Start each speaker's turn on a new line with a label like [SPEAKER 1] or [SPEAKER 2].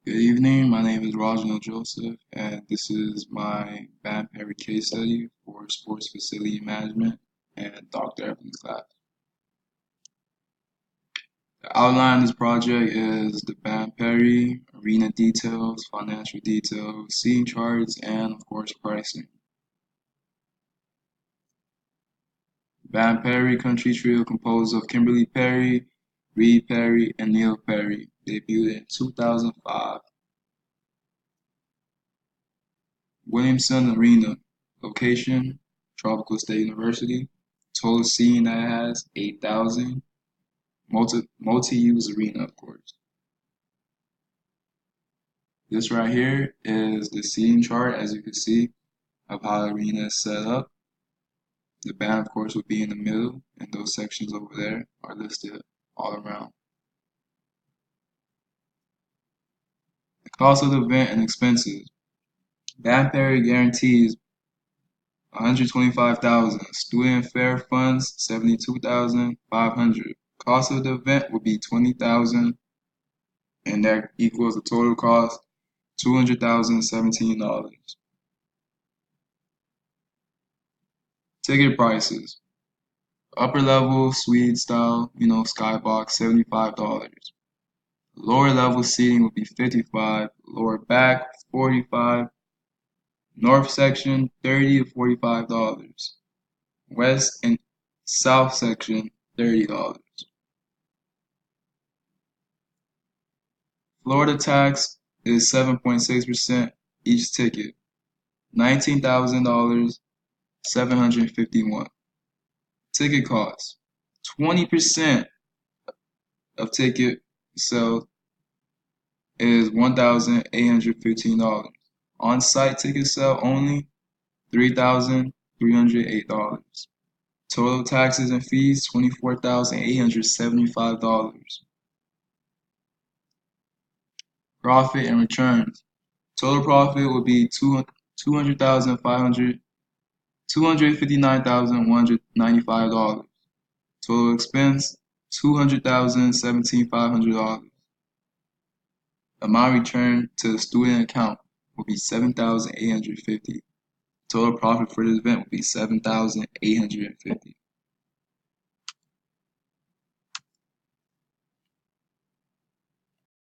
[SPEAKER 1] Good evening, my name is Reginald Joseph, and this is my Van Perry case study for Sports Facility Management and Dr. Evans class. The outline of this project is the Van Perry, arena details, financial details, seating charts, and of course pricing. Van Perry Country Trio composed of Kimberly Perry, Reed Perry, and Neil Perry, debuted in 2005. Williamson Arena, location, Tropical State University. Total seating that it has 8,000. Multi-use arena, of course. This right here is the seating chart, as you can see, of how the arena is set up. The band, of course, would be in the middle, and those sections over there are listed all around. The cost of the event and expenses. Van Perry guarantees $125,000. Student fare funds $72,500. Cost of the event will be $20,000, and that equals the total cost $200,017. Ticket prices. Upper level suite style, skybox $75. Lower level seating will be $55. Lower back $45. North section $30 to $45. West and South section $30. Florida tax is 7.6% each ticket. $19,000, 751. Ticket cost. 20% of ticket sale is $1,815. On-site ticket sale only $3,308. Total taxes and fees $24,875. Profit and returns. Total profit will be $259,195. Total expense $200,017,500. Amount returned to the student account will be $7,850. Total profit for this event will be $7,850.